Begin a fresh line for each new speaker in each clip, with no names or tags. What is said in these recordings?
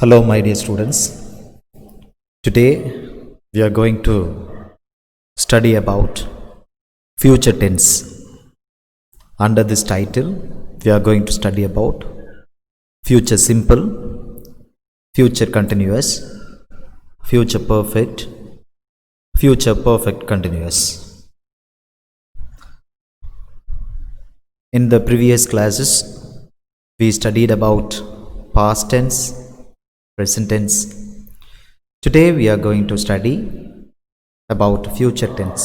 Hello, my dear students. Today we are going to study about future tense. Under this title, we are going to study about future simple, future continuous, future perfect, future perfect continuous. In the previous classes, we studied about past tense, present tense. Today we are going to study about future tense.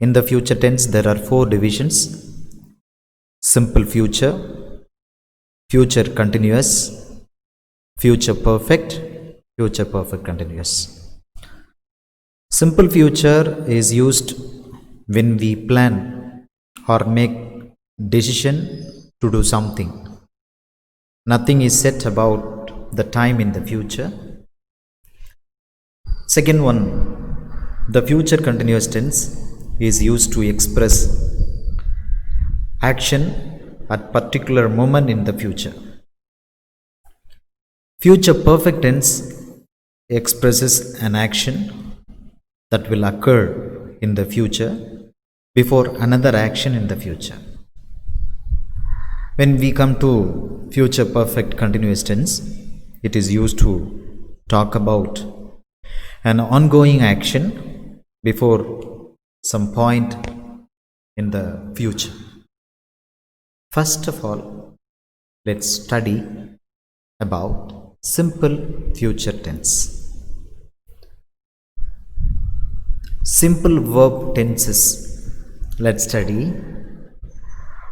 In the future tense there are four divisions: simple future, future continuous, future perfect, future perfect continuous. Simple future is used when we plan or make decision to do something. Nothing is said about the time in the future. Second one, the future continuous tense is used to express action at particular moment in the future. Future perfect tense expresses an action that will occur in the future before another action in the future. When we come to future perfect continuous tense, it is used to talk about an ongoing action before some point in the future. First of all, let's study about simple future tense. Simple verb tenses. Let's study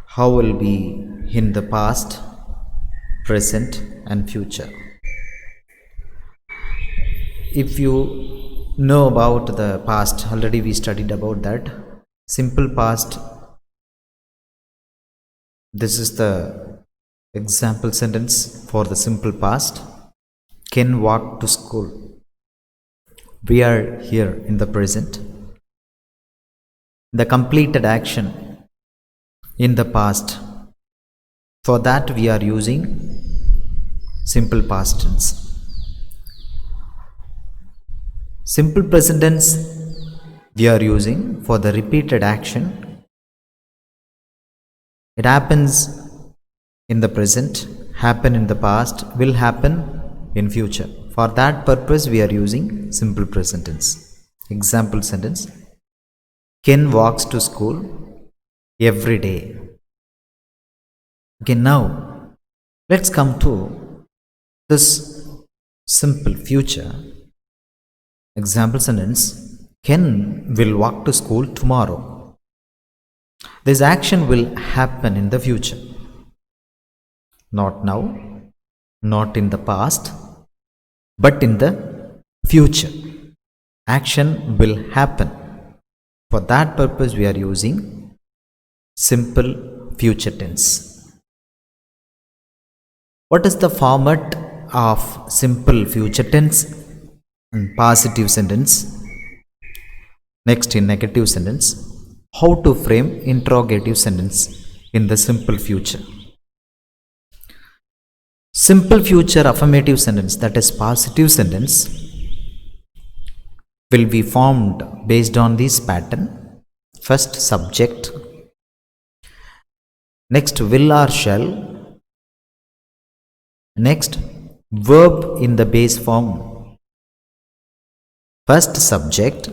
how will be in the past, present and future. If you know about the past, already we studied about that. Simple past, this is the example sentence for the simple past. Ken walked to school. We are here in the present. The completed action in the past, for that we are using simple past tense. Simple present tense we are using for the repeated action. It happens in the present, happen in the past, will happen in future. For that purpose we are using simple present tense. Example sentence: Ken walks to school every day. Okay, now let's come to this simple future. Example sentence: Ken will walk to school tomorrow. This action will happen in the future. Not now, not in the past, but in the future. Action will happen. For that purpose we are using simple future tense. What is the format of simple future tense? In positive sentence. Next, in negative sentence. How to frame interrogative sentence in the simple future. Simple future affirmative sentence, that is positive sentence, will be formed based on this pattern. First, subject. Next, will or shall. Next, verb in the base form. First, subject.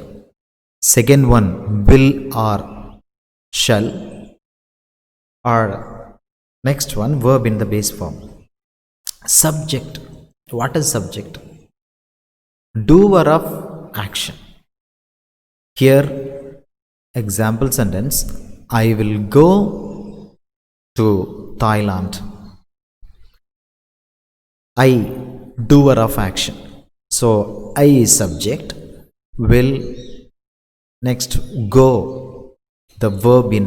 Second one, will or shall. Or next one, verb in the base form. Subject. What is subject? Doer of action. Here, example sentence: I will go to Thailand. I, doer of action. So I is subject, will, next go, the verb in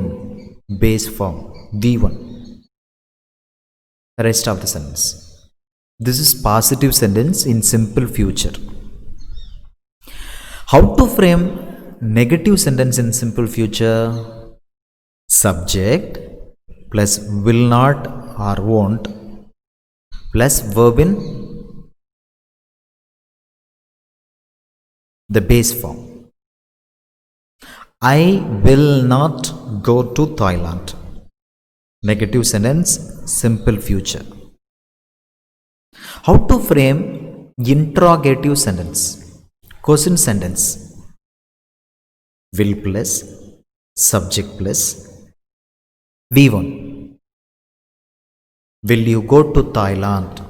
base form V1. Rest of the sentence. This is positive sentence in simple future. How to frame negative sentence in simple future? Subject plus will not or won't plus verb in the base form. I will not go to Thailand. Negative sentence, simple future. How to frame interrogative sentence? Question sentence. Will plus, subject plus, V1. Will you go to Thailand?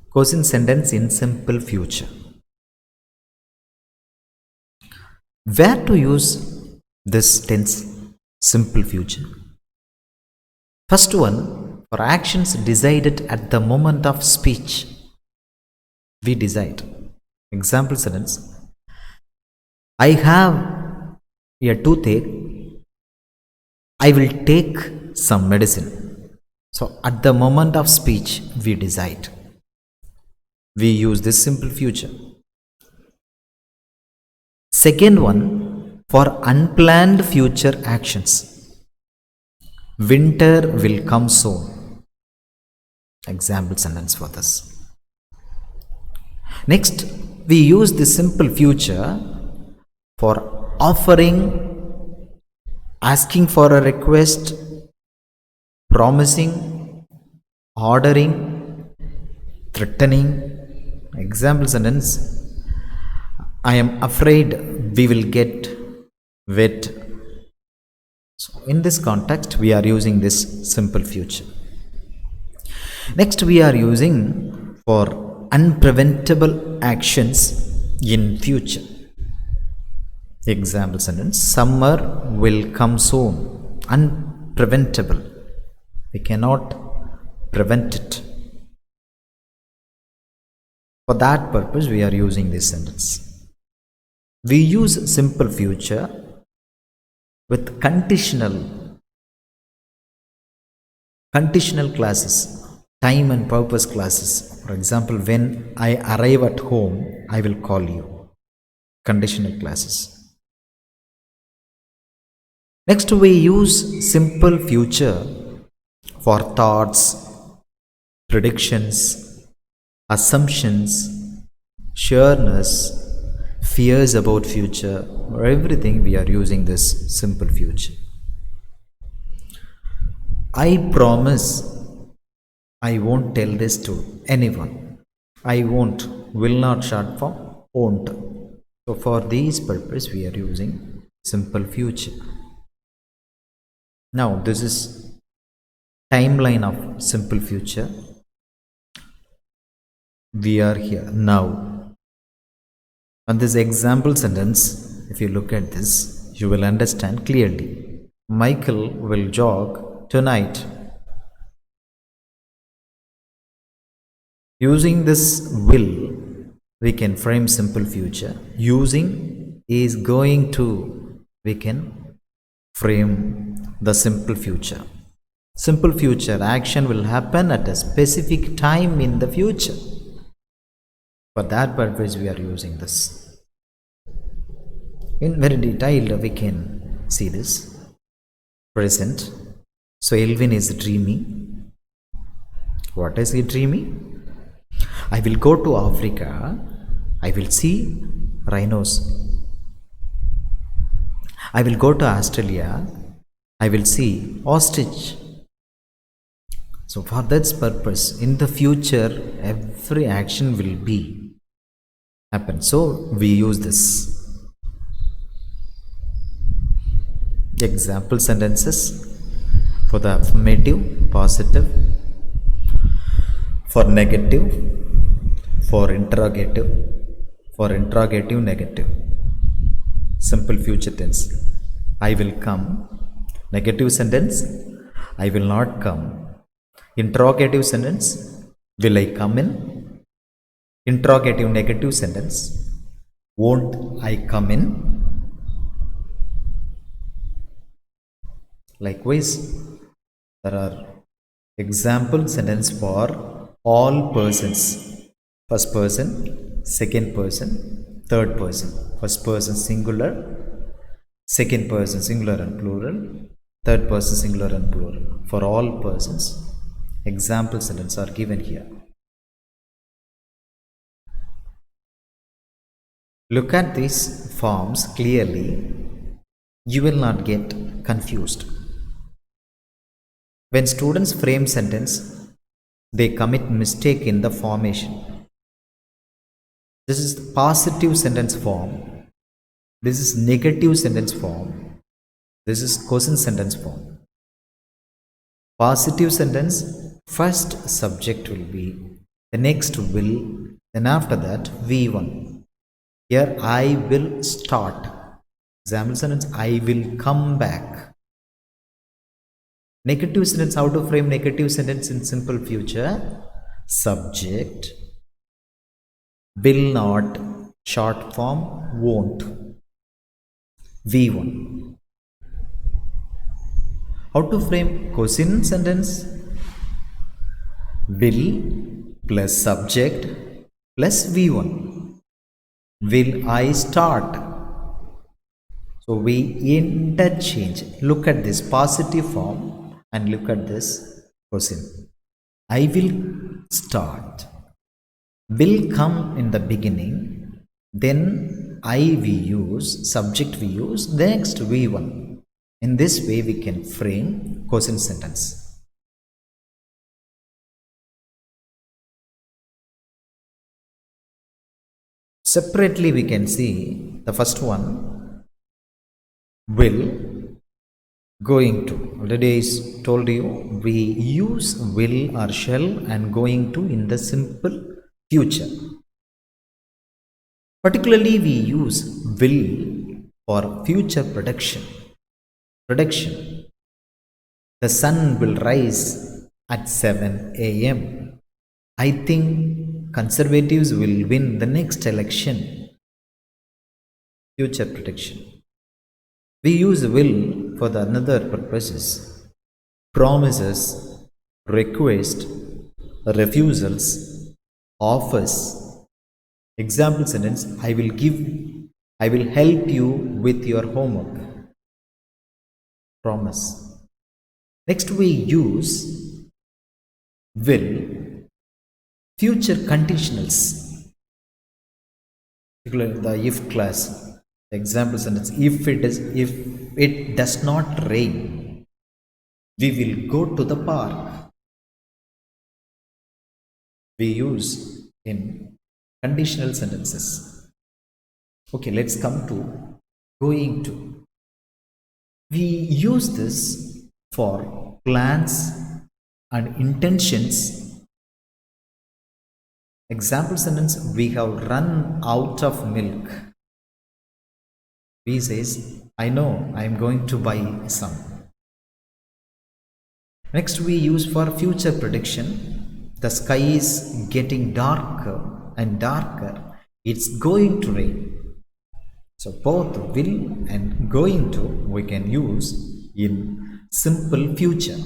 Question sentence in simple future. Where to use this tense, simple future? First one, for actions decided at the moment of speech. We decide. Example sentence. I have a toothache. I will take some medicine. So at the moment of speech, we decide. We use this simple future. Second one, for unplanned future actions. Winter will come soon. Example sentence for this. Next, we use the simple future for offering, asking for a request, promising, ordering, threatening. Example sentence. I am afraid we will get wet. So in this context, we are using this simple future. Next, we are using for unpreventable actions in future. Example sentence. Summer will come soon. Unpreventable. We cannot prevent it. For that purpose, we are using this sentence. We use simple future with conditional clauses, time and purpose clauses. For example, when I arrive at home, I will call you. Conditional clauses. Next, we use simple future for thoughts, predictions, assumptions, sureness, fears about future, or everything. We are using this simple future. I promise I won't tell this to anyone. I won't, will not, short form, won't. So for these purpose, we are using simple future. Now this is timeline of simple future. We are here now. And this example sentence, if you look at this, you will understand clearly. Michael will jog tonight. Using this will, we can frame simple future. Using is going to, we can frame the simple future. Simple future action will happen at a specific time in the future. For that purpose, we are using this. In very detailed, we can see this. Present. So Elvin is dreaming. What is he dreaming? I will go to Africa. I will see rhinos. I will go to Australia. I will see ostrich. So for that purpose, in the future, every action will be happen. So we use this. Example sentences for the affirmative, positive, for negative, for interrogative, negative. Simple future tense. I will come. Negative sentence. I will not come. Interrogative sentence. Will I come in? Interrogative negative sentence. Won't I come in? Likewise, there are example sentence for all persons. First person, second person, third person. First person singular, second person singular and plural, third person singular and plural. For all persons, example sentences are given here. Look at these forms clearly. You will not get confused. When students frame sentence, they commit mistake in the formation. This is the positive sentence form. This is negative sentence form. This is question sentence form. Positive sentence, first subject will be, the next will, then after that V1. Here I will start. Example sentence, I will come back. Negative sentence, how to frame negative sentence in simple future? Subject, will not, short form, won't. V1. How to frame question sentence? Will plus subject plus V1. Will I start? So we interchange. Look at this positive form and look at this question. I will start. Will come in the beginning, then I we use, subject we use, next V1. In this way we can frame question sentence. Separately we can see the first one, will, going to. Already I told you we use will or shall and going to in the simple future. Particularly we use will for future prediction. The sun will rise at 7 a.m. I think conservatives will win the next election. Future prediction. We use will for the another purposes. Promises, request, refusals, offers. Example sentence, I will help you with your homework. Promise. Next we use will, future conditionals. Particularly the if class. The example sentence, if it does not rain, we will go to the park. We use in conditional sentences. Okay, let's come to going to. We use this for plans and intentions. Example sentence, we have run out of milk. We says, I know I am going to buy some. Next we use for future prediction. The sky is getting darker and darker. It's going to rain. So both will and going to we can use in simple future.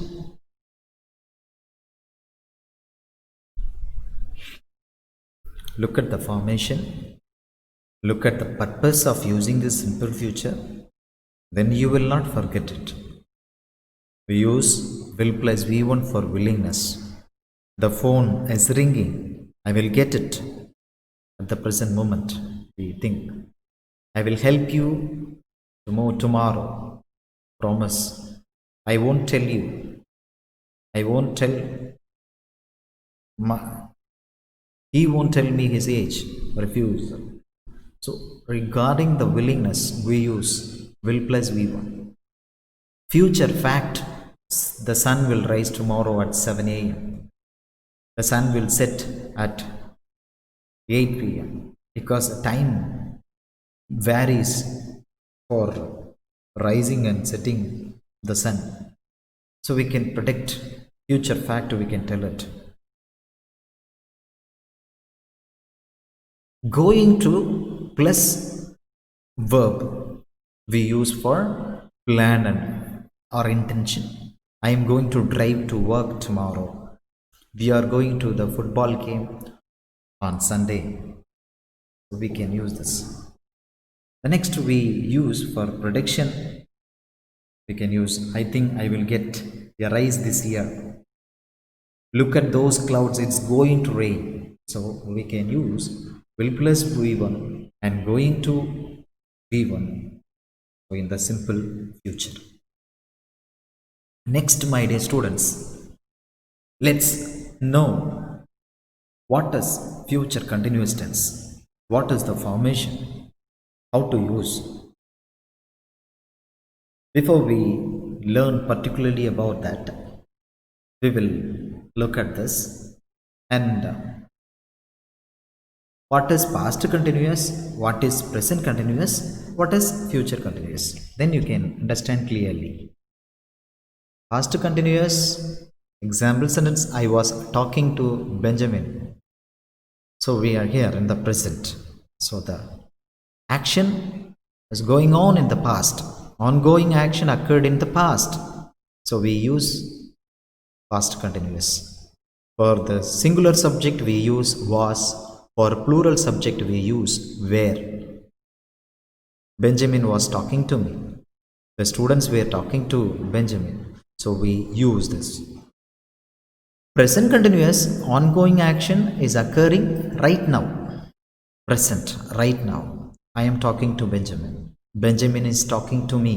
Look at the formation. Look at the purpose of using this simple future. Then you will not forget it. We use will plus V1 for willingness. The phone is ringing. I will get it at the present moment. We think. I will help you tomorrow. Promise. I won't tell you. I won't tell. He won't tell me his age. Refuse. So regarding the willingness, we use will plus V1. Future fact, the sun will rise tomorrow at 7 a.m. The sun will set at 8 p.m. because time varies for rising and setting the sun. So we can predict future fact, we can tell it. Going to plus verb we use for plan and or intention. I am going to drive to work tomorrow. We are going to the football game on Sunday. We can use this. The next we use for prediction. We can use I think I will get a rise this year. Look at those clouds, it's going to rain. So we can use will plus V1 and going to V1 in the simple future. Next, my dear students, let's know what is future continuous tense, what is the formation, how to use. Before we learn particularly about that, we will look at this and what is past continuous, what is present continuous, what is future continuous. Then you can understand clearly. Past continuous example sentence, I was talking to Benjamin. So we are here in the present. So the action is going on in the past. Ongoing action occurred in the past. So we use past continuous. For the singular subject we use was. For plural subject we use were. Benjamin was talking to me. The students were talking to Benjamin. So we use this. Present continuous, ongoing action is occurring right now. Present, right now. I am talking to Benjamin. Benjamin is talking to me.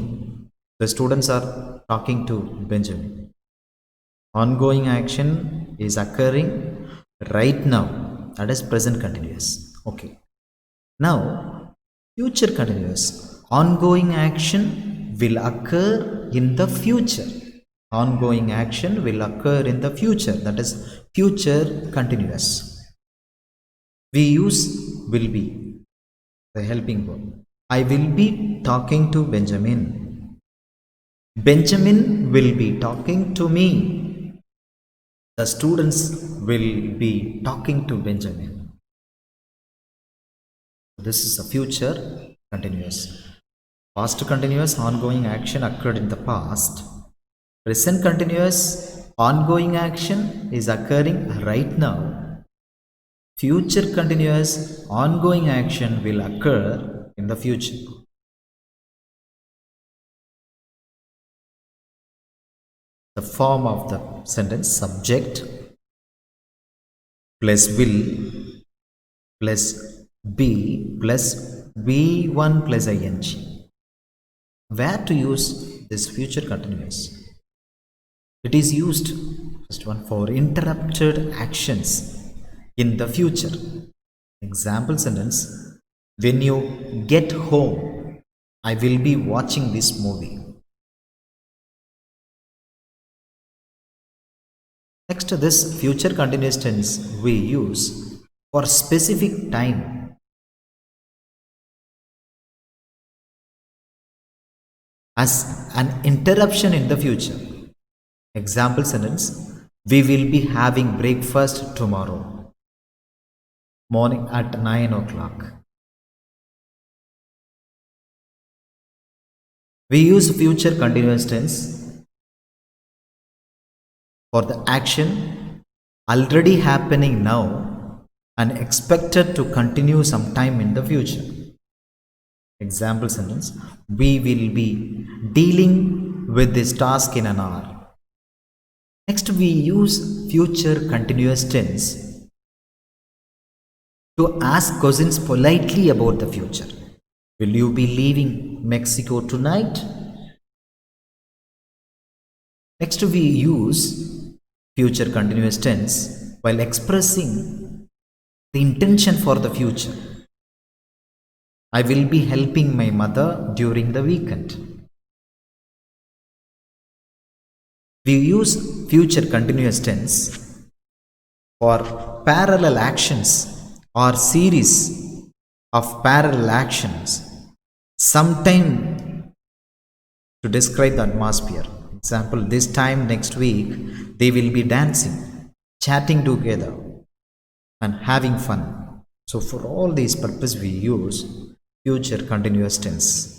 The students are talking to Benjamin. Ongoing action is occurring right now. That is present continuous. Okay. Now, future continuous. Ongoing action will occur in the future. Ongoing action will occur in the future. That is future continuous. We use will be, the helping verb. I will be talking to Benjamin. Benjamin will be talking to me. The students will be talking to Benjamin. This is a future continuous. Past continuous, ongoing action occurred in the past. Present continuous, ongoing action is occurring right now. Future continuous, ongoing action will occur in the future. The form of the sentence: subject plus will plus be plus V1 plus ing. Where to use this future continuous? It is used, first one, for interrupted actions in the future. Example sentence: when you get home, I will be watching this movie. Next, this future continuous tense we use for specific time. As an interruption in the future. Example sentence: we will be having breakfast tomorrow morning at 9 o'clock. We use future continuous tense for the action already happening now and expected to continue sometime in the future. Example sentence: we will be dealing with this task in an hour. Next, we use future continuous tense to ask questions politely about the future. Will you be leaving Mexico tonight? Next, we use future continuous tense while expressing the intention for the future. I will be helping my mother during the weekend. We use future continuous tense for parallel actions or series of parallel actions, sometime to describe the atmosphere. Example: this time next week they will be dancing, chatting together and having fun. So for all these purposes we use future continuous tense.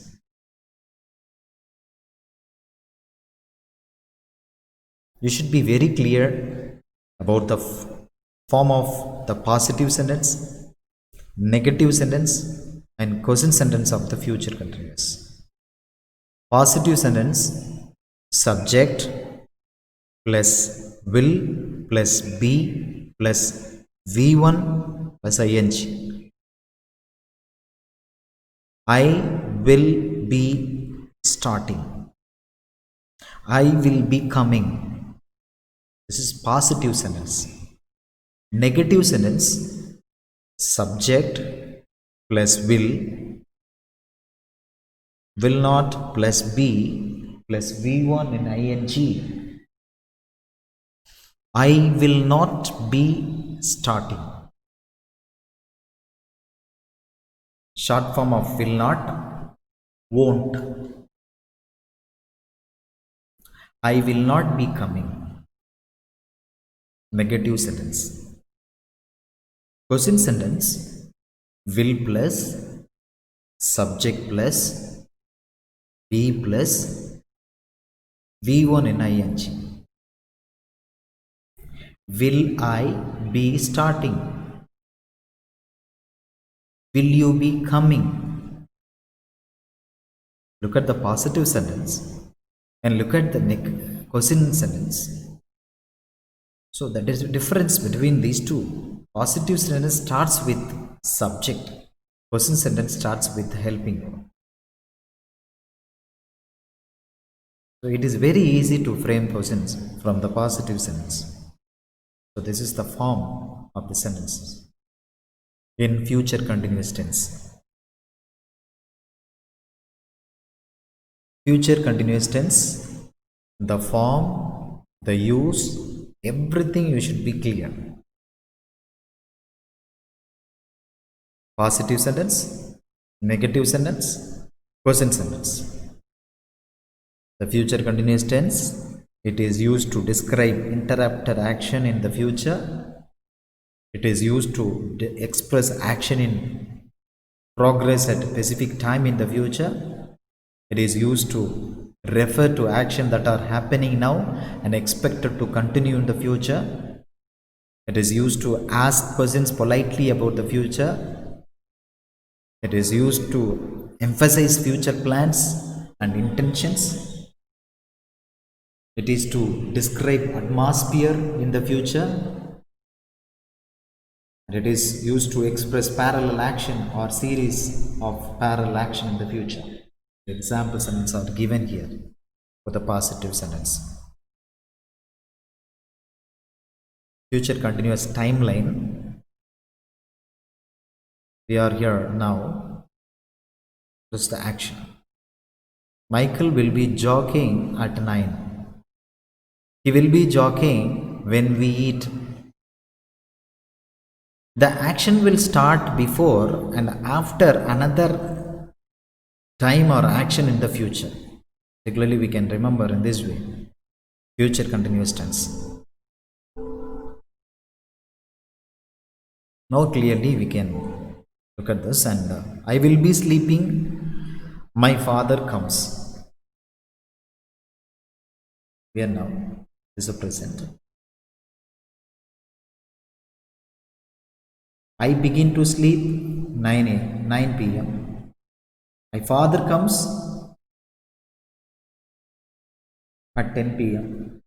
You should be very clear about the form of the positive sentence, negative sentence and question sentence of the future continuous. Positive sentence: subject plus will plus be plus V1 plus ing. I will be starting. I will be coming. This is positive sentence. Negative sentence, subject plus will not plus be plus V1 in ing. I will not be starting. Short form of will not, won't. I will not be coming. Negative sentence. Question sentence, will plus, subject plus, be plus, V1 in ing. Will I be starting? Will you be coming? Look at the positive sentence and look at the question sentence. So that is the difference between these two. Positive sentence starts with subject. Question sentence starts with helping. So it is very easy to frame questions from the positive sentence. So this is the form of the sentences in future continuous tense. Future continuous tense, the form, the use, everything you should be clear. Positive sentence, negative sentence, question sentence. The future continuous tense, it is used to describe interrupted action in the future. It is used to express action in progress at a specific time in the future. It is used to refer to action that are happening now and expected to continue in the future. It is used to ask questions politely about the future. It is used to emphasize future plans and intentions. It is to describe atmosphere in the future. And it is used to express parallel action or series of parallel action in the future. The example sentences are given here for the positive sentence. Future continuous timeline. We are here now. This is the action. Michael will be jogging at 9. He will be jogging when we eat. The action will start before and after another time or action in the future. Particularly we can remember in this way. Future continuous tense. Now clearly we can look at this and I will be sleeping. My father comes. We are now. This is a present. I begin to sleep 9 p.m. My father comes at 10 p.m.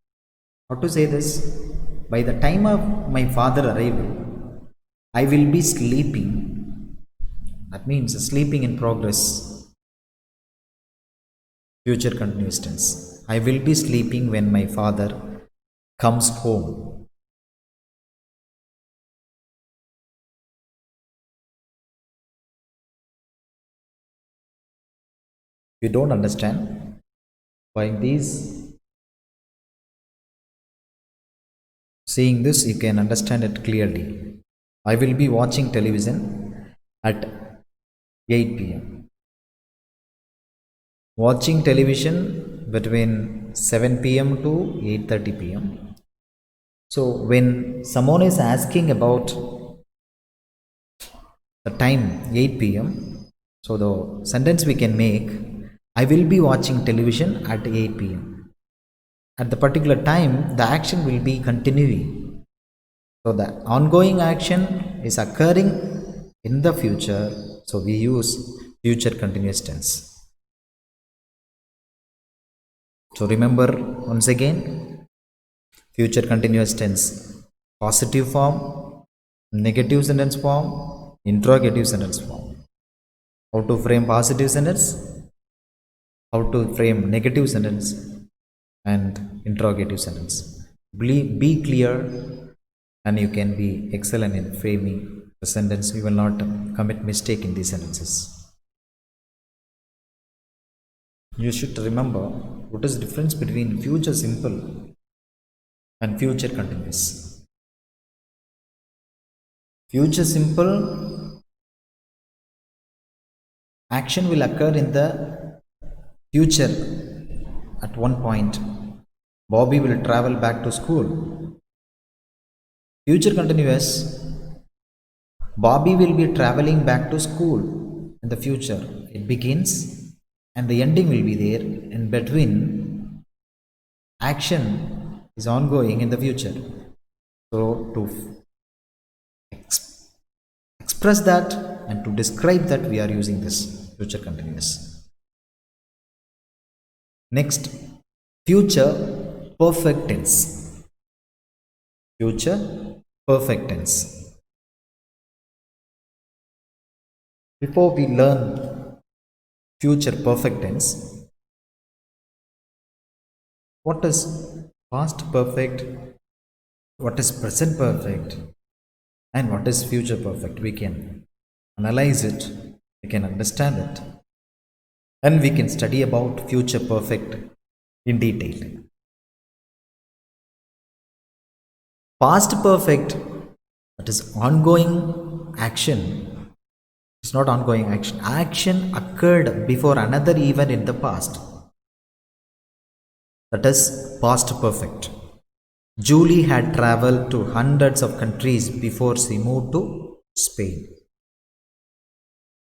How to say this? By the time of my father arrival, I will be sleeping. That means sleeping in progress. Future continuous tense. I will be sleeping when my father comes home. If you don't understand, by seeing this, you can understand it clearly. I will be watching television at 8 p.m. Watching television between 7 p.m. to 8:30 p.m. So when someone is asking about the time 8 p.m., so the sentence we can make, I will be watching television at 8 p.m. At the particular time, the action will be continuing. So the ongoing action is occurring in the future. So we use future continuous tense. So remember once again, future continuous tense, positive form, negative sentence form, interrogative sentence form. how to frame positive sentence, how to frame negative sentence, and interrogative sentence. Be clear, and you can be excellent in framing the sentence. You will not commit mistake in these sentences. You should remember what is the difference between future simple and future continuous. Future simple action will occur in the future. At one point, Bobby will travel back to school. Future continuous, Bobby will be traveling back to school in the future. It begins and the ending will be there. In between, action is ongoing in the future. So to express that and to describe that, we are using this future continuous. Next, future perfect tense. Future perfect tense. Before we learn future perfect tense, what is past perfect, what is present perfect, and what is future perfect? We can analyze it, we can understand it, and we can study about future perfect in detail. Past perfect, that is ongoing action. It's not ongoing action. Action occurred before another event in the past. That is past perfect. Julie had traveled to hundreds of countries before she moved to Spain.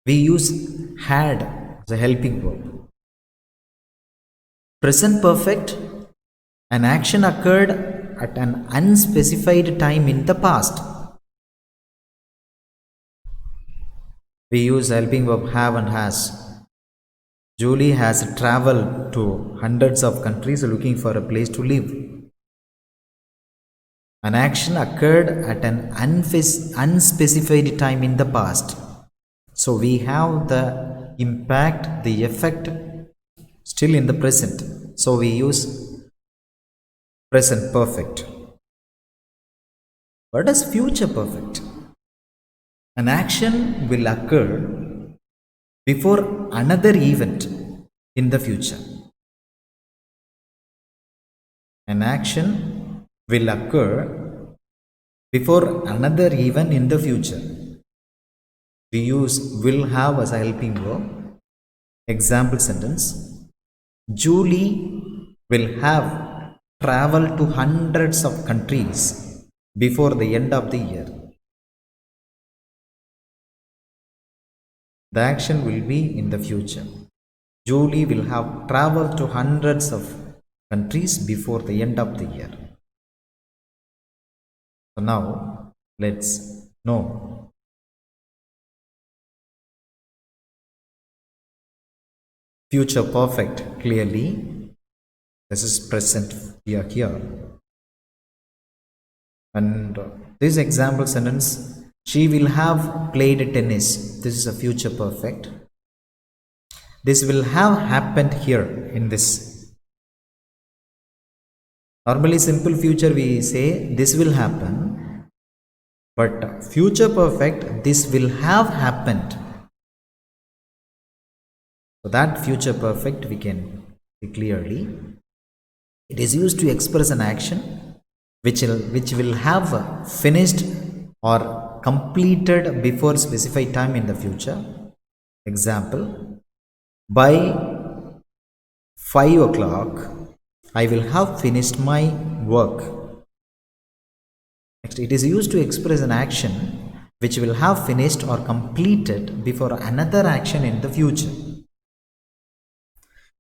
We use had as a helping verb. Present perfect, an action occurred at an unspecified time in the past. We use helping verb have and has. Julie has traveled to hundreds of countries looking for a place to live. An action occurred at an unspecified time in the past. So we have the impact, the effect still in the present. So we use present perfect. What is future perfect? An action will occur before another event in the future. An action will occur before another event in the future. We use will have as a helping verb. Example sentence: Julie will have traveled to hundreds of countries before the end of the year. The action will be in the future. Julie will have traveled to hundreds of countries before the end of the year. So now let's know future perfect clearly. This is present here. And this example sentence, she will have played tennis. This is a future perfect. This will have happened here in this. Normally simple future we say this will happen, but future perfect, this will have happened. So that future perfect we can see clearly. It is used to express an action which will have finished or completed before specified time in the future. Example: by 5 o'clock I will have finished my work. Next, it is used to express an action which will have finished or completed before another action in the future.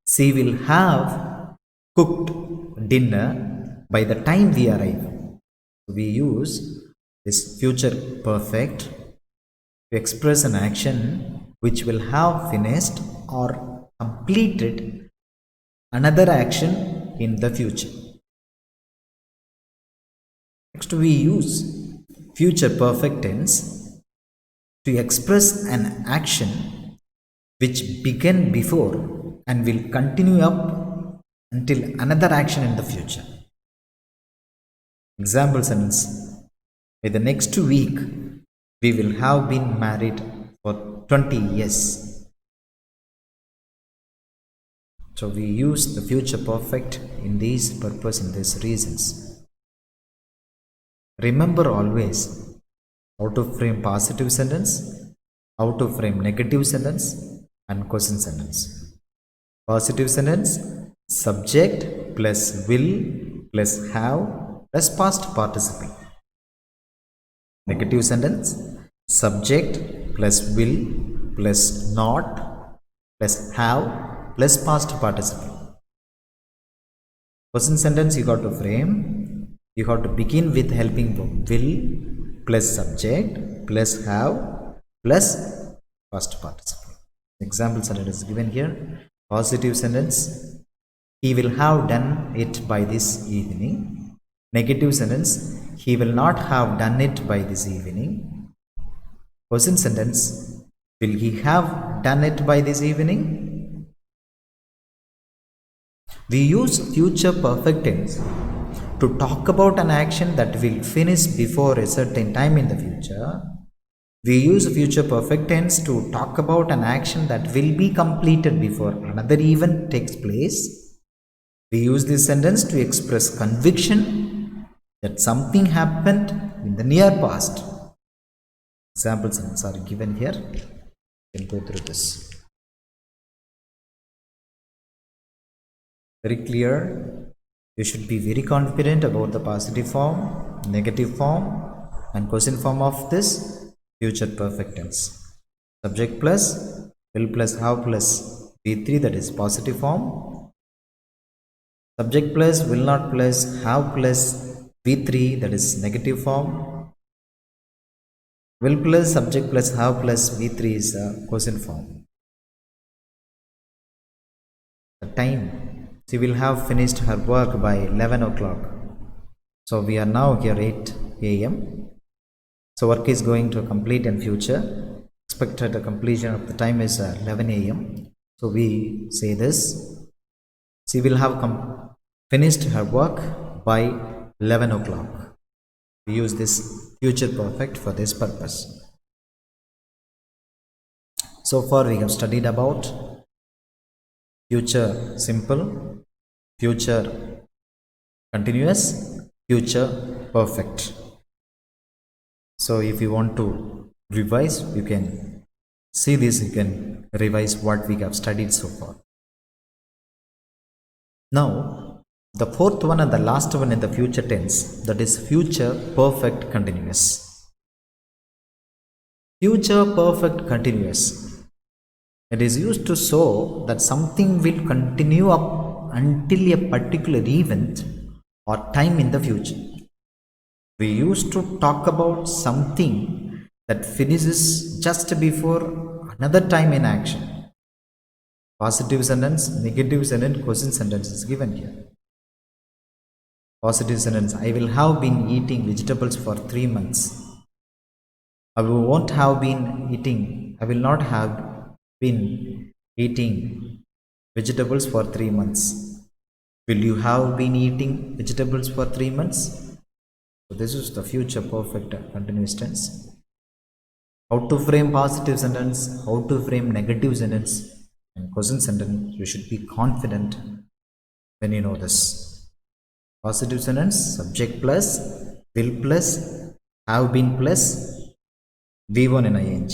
She will have cooked dinner by the time we arrive. We use this future perfect to express an action which will have finished or completed another action in the future. Next, we use future perfect tense to express an action which began before and will continue up until another action in the future. Example sentence: by the next week, we will have been married for 20 years. So we use the future perfect in these purpose, in these reasons. Remember always how to frame positive sentence, how to frame negative sentence, and question sentence. Positive sentence: subject plus will plus have plus past participle. Negative sentence: subject plus will plus not plus have plus past participle. Question sentence you got to frame. You have to begin with helping verb will plus subject plus have plus past participle. Example sentence is given here. Positive sentence: he will have done it by this evening. Negative sentence: he will not have done it by this evening. Question sentence: will he have done it by this evening? We use future perfect tense to talk about an action that will finish before a certain time in the future. We use future perfect tense to talk about an action that will be completed before another event takes place. We use this sentence to express conviction that something happened in the near past. Example sentences are given here. You can go through this. Very clear. You should be very confident about the positive form, negative form, and question form of this future perfect tense. Subject plus will plus have plus V3, that is positive form. Subject plus will not plus have plus V3, that is negative form. Will plus subject plus have plus V3 is a question form. The time: she will have finished her work by 11 o'clock. So we are now here 8 a.m. So work is going to complete in future. Expected completion of the time is 11 a.m. So we say this: she will have finished her work by 11 o'clock. We use this future perfect for this purpose. So far we have studied about future simple, future continuous, future perfect. So if you want to revise, you can see this, you can revise what we have studied so far. Now the fourth one and the last one in the future tense, that is future perfect continuous. Future perfect continuous, it is used to show that something will continue up until a particular event or time in the future. We used to talk about something that finishes just before another time in action. Positive sentence, negative sentence, question sentence is given here. Positive sentence: I will have been eating vegetables for 3 months. I won't have been eating, I will not have been eating vegetables for 3 months. Will you have been eating vegetables for 3 months? So this is the future perfect continuous tense. How to frame positive sentence, how to frame negative sentence, and question sentence, you should be confident when you know this. Positive sentence: subject plus will plus have been plus V1 in ing.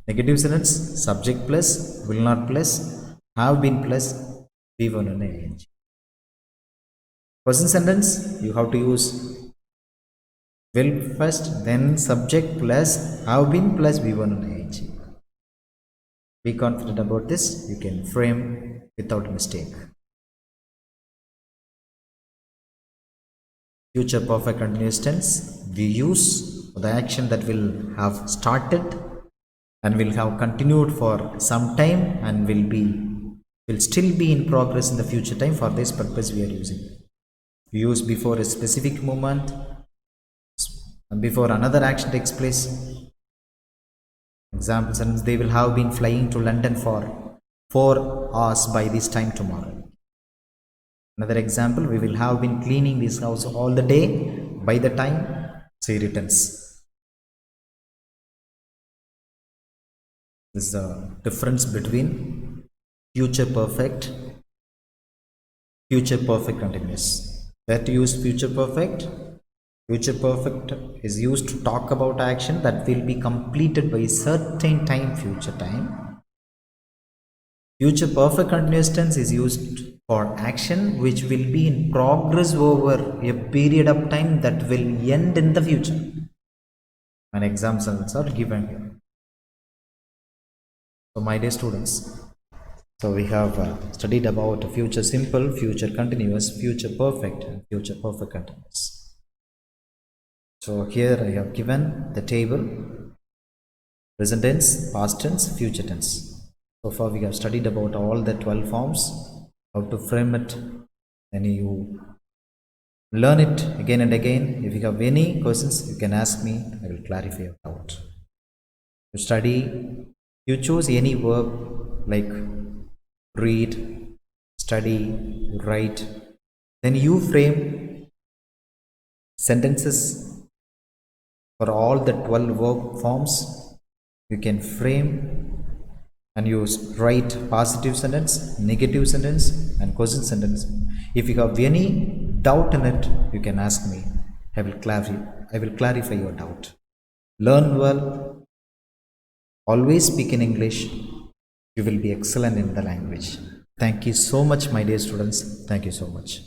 Negative sentence: subject plus will not plus have been plus V1 in ing. Question sentence, you have to use will first, then subject plus have been plus V1 in ing. Be confident about this, you can frame without mistake. Future perfect continuous tense we use for the action that will have started and will have continued for some time and will still be in progress in the future time. For this purpose we are using. We use before a specific moment and before another action takes place. Example sentence, they will have been flying to London for 4 hours by this time tomorrow. Another example, we will have been cleaning this house all the day by the time she returns. This is the difference between future perfect continuous. Where to use future perfect? Future perfect is used to talk about action that will be completed by a certain time, future time. Future perfect continuous tense is used for action which will be in progress over a period of time that will end in the future. And examples are given here. So my dear students, so we have studied about future simple, future continuous, future perfect, and future perfect continuous. So here I have given the table, present tense, past tense, future tense. So far we have studied about all the 12 forms, how to frame it, and you learn it again and again. If you have any questions, you can ask me, I will clarify your doubt. To study, you choose any verb like read, study, write, then you frame sentences for all the 12 verb forms. You can frame and you write positive sentence, negative sentence, and question sentence. If you have any doubt in it, you can ask me. I will clarify your doubt. Learn well. Always speak in English. You will be excellent in the language. Thank you so much, my dear students. Thank you so much.